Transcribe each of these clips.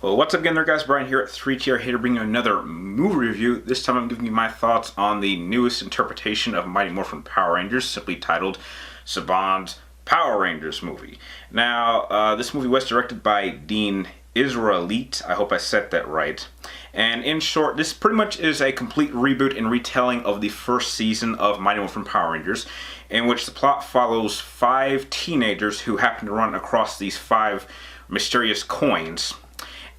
Well, what's up again there, guys? Brian here at 3TR, here to bring you another movie review. This time I'm giving you my thoughts on the newest interpretation of Mighty Morphing Power Rangers, simply titled Saban's Power Rangers movie. Now, this movie was directed by Dean Israelite. I hope I said that right. And in short, this pretty much is a complete reboot and retelling of the first season of Mighty Morphin Power Rangers, in which the plot follows 5 teenagers who happen to run across these 5 mysterious coins.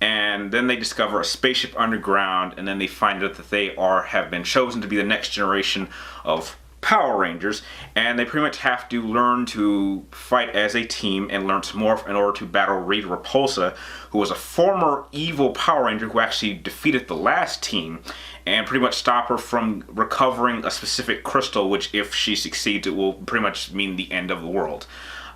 And then they discover a spaceship underground, and then they find out that they have been chosen to be the next generation of Power Rangers, and they pretty much have to learn to fight as a team and learn to morph in order to battle Rita Repulsa, who was a former evil Power Ranger who actually defeated the last team, and pretty much stop her from recovering a specific crystal, which if she succeeds, it will pretty much mean the end of the world.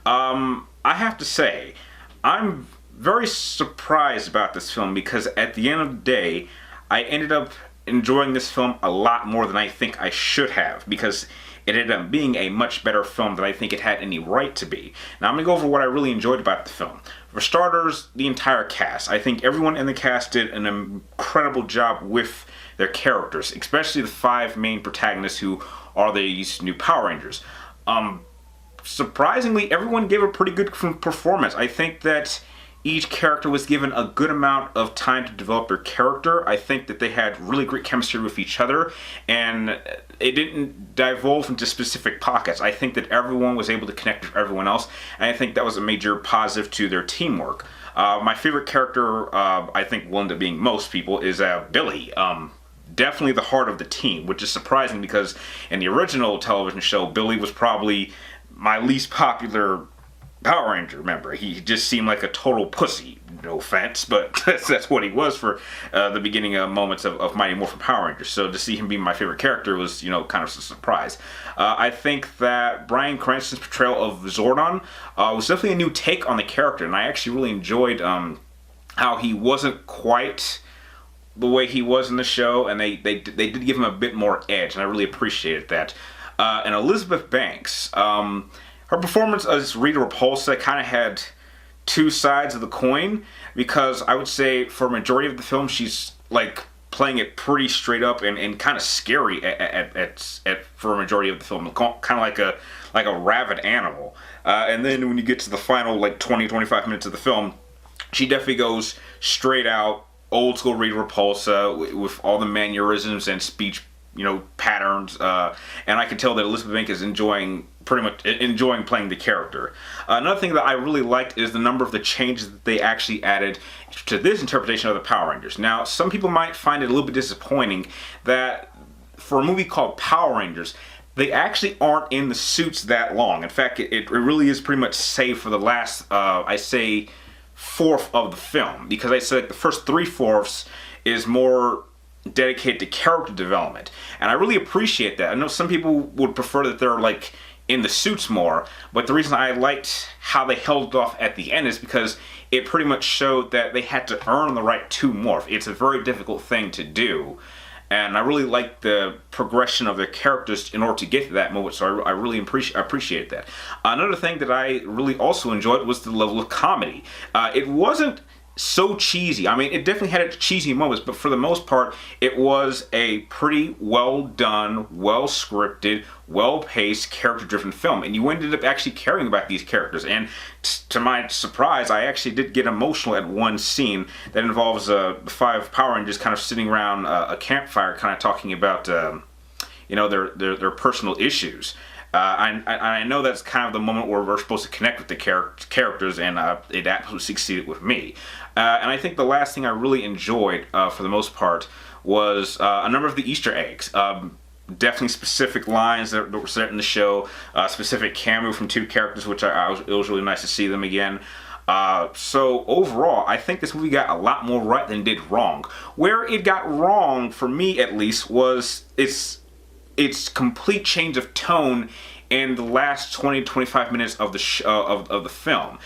I have to say, I'm very surprised about this film because at the end of the day, I ended up enjoying this film a lot more than I think I should have, because it ended up being a much better film than I think it had any right to be. Now I'm going to go over what I really enjoyed about the film. For starters, the entire cast. I think everyone in the cast did an incredible job with their characters, especially the 5 main protagonists who are these new Power Rangers. Surprisingly, everyone gave a pretty good performance. I think that each character was given a good amount of time to develop their character. I think that they had really great chemistry with each other, and it didn't divulge into specific pockets. I think that everyone was able to connect with everyone else, and I think that was a major positive to their teamwork. My favorite character, I think will end up being most people, is Billy. Definitely the heart of the team, which is surprising because in the original television show, Billy was probably my least popular Power Ranger member. He just seemed like a total pussy. No offense, but that's what he was for the beginning moments of Mighty Morphin Power Rangers. So to see him be my favorite character was, kind of a surprise. I think that Bryan Cranston's portrayal of Zordon was definitely a new take on the character, and I actually really enjoyed how he wasn't quite the way he was in the show, and they did give him a bit more edge, and I really appreciated that. And Elizabeth Banks, her performance as Rita Repulsa kind of had 2 sides of the coin, because I would say for a majority of the film she's like playing it pretty straight up and kind of scary for a majority of the film, kind of like a rabid animal. And then when you get to the final 20-25 minutes of the film, she definitely goes straight out old school Rita Repulsa with all the mannerisms and speech patterns, and I can tell that Elizabeth Banks is enjoying playing the character. Another thing that I really liked is the number of the changes that they actually added to this interpretation of the Power Rangers. Now, some people might find it a little bit disappointing that for a movie called Power Rangers, they actually aren't in the suits that long. In fact, it really is pretty much safe for the last, I say, 1/4 of the film, because I said the first 3/4 is more dedicated to character development, and I really appreciate that. I know some people would prefer that they're in the suits more, but the reason I liked how they held it off at the end is because it pretty much showed that they had to earn the right to morph. It's a very difficult thing to do, and I really liked the progression of their characters in order to get to that moment, so I really appreciate that. Another thing that I really also enjoyed was the level of comedy. It wasn't so cheesy. I mean, it definitely had its cheesy moments, but for the most part, it was a pretty well done, well scripted, well paced, character driven film, and you ended up actually caring about these characters. And to my surprise, I actually did get emotional at one scene that involves 5 Power Rangers kind of sitting around a campfire, kind of talking about their personal issues. I know that's kind of the moment where we're supposed to connect with the characters, and it absolutely succeeded with me. And I think the last thing I really enjoyed, for the most part, was a number of the Easter eggs. Definitely specific lines that were set in the show, specific cameo from 2 characters, which it was really nice to see them again. So overall, I think this movie got a lot more right than it did wrong. Where it got wrong, for me at least, was its complete change of tone in the last 20-25 minutes of the of the film,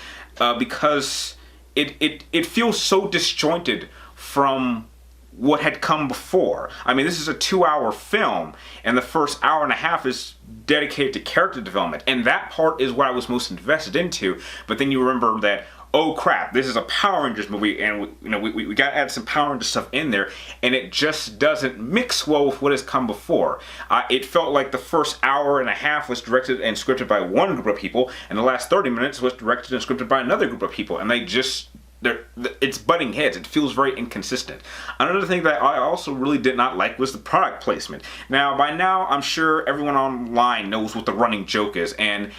because it feels so disjointed from what had come before. I mean, this is a 2-hour film, and the first hour and a half is dedicated to character development, and that part is what I was most invested into. But then you remember that, oh crap, this is a Power Rangers movie, and we got to add some Power Rangers stuff in there, and it just doesn't mix well with what has come before. It felt like the first hour and a half was directed and scripted by one group of people, and the last 30 minutes was directed and scripted by another group of people, and it's butting heads. It feels very inconsistent. Another thing that I also really did not like was the product placement. Now, by now, I'm sure everyone online knows what the running joke is, and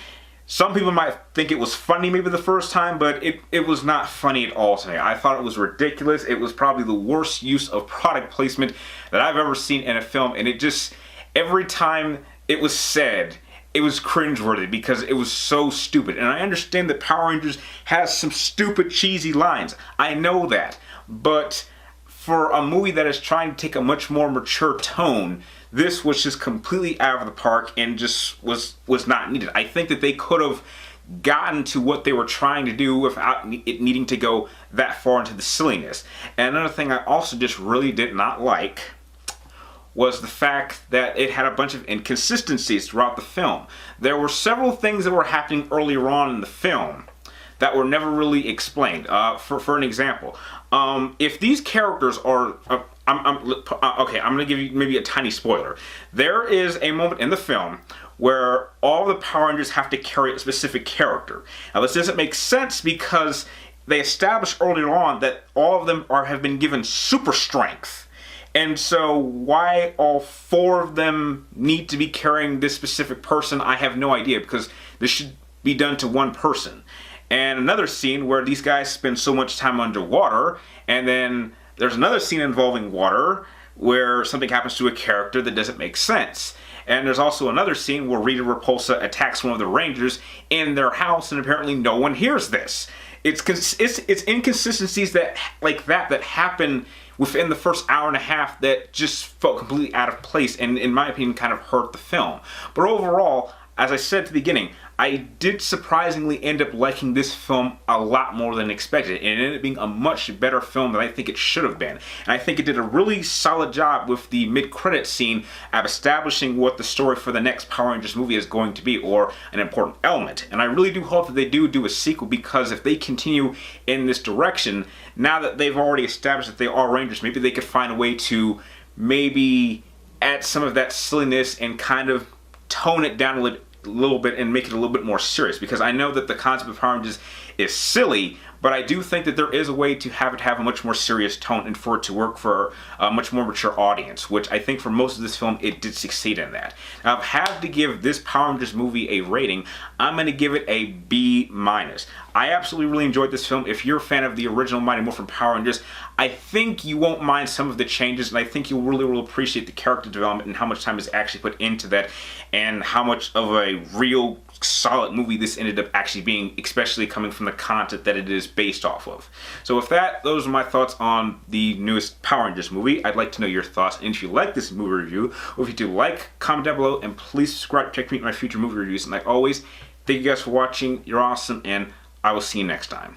some people might think it was funny maybe the first time, but it was not funny at all to me. I thought it was ridiculous. It was probably the worst use of product placement that I've ever seen in a film, and it just, every time it was said, it was cringeworthy because it was so stupid. And I understand that Power Rangers has some stupid, cheesy lines. I know that. But for a movie that is trying to take a much more mature tone, this was just completely out of the park and just was not needed. I think that they could have gotten to what they were trying to do without it needing to go that far into the silliness. And another thing I also just really did not like was the fact that it had a bunch of inconsistencies throughout the film. There were several things that were happening earlier on in the film that were never really explained. For an example, if these characters are... okay, I'm going to give you maybe a tiny spoiler. There is a moment in the film where all the Power Rangers have to carry a specific character. Now, this doesn't make sense because they established earlier on that all of them have been given super strength. And so why all 4 of them need to be carrying this specific person, I have no idea, because this should be done to one person. And another scene where these guys spend so much time underwater, and then there's another scene involving water where something happens to a character that doesn't make sense. And there's also another scene where Rita Repulsa attacks one of the Rangers in their house, and apparently no one hears this. It's inconsistencies that happen within the first hour and a half that just felt completely out of place and, in my opinion, kind of hurt the film. But overall, as I said at the beginning, I did surprisingly end up liking this film a lot more than expected, and it ended up being a much better film than I think it should have been. And I think it did a really solid job with the mid-credits scene of establishing what the story for the next Power Rangers movie is going to be, or an important element. And I really do hope that they do a sequel, because if they continue in this direction, now that they've already established that they are Rangers, maybe they could find a way to maybe add some of that silliness and kind of tone it down a little bit and make it a little bit more serious, because I know that the concept of Power Rangers is silly, but I do think that there is a way to have it have a much more serious tone and for it to work for a much more mature audience, which I think for most of this film it did succeed in that. Now, if I have to give this Power Rangers movie a rating, I'm going to give it a B-. I absolutely really enjoyed this film. If you're a fan of the original Mighty Morphin Power Rangers, I think you won't mind some of the changes, and I think you'll really appreciate the character development and how much time is actually put into that, and how much of a real solid movie this ended up actually being, especially coming from the content that it is based off of. So with that, those are my thoughts on the newest Power Rangers movie. I'd like to know your thoughts, and if you like this movie review, or if you do, like, comment down below, and please subscribe to check me out my future movie reviews. And like always, thank you guys for watching. You're awesome, and I will see you next time.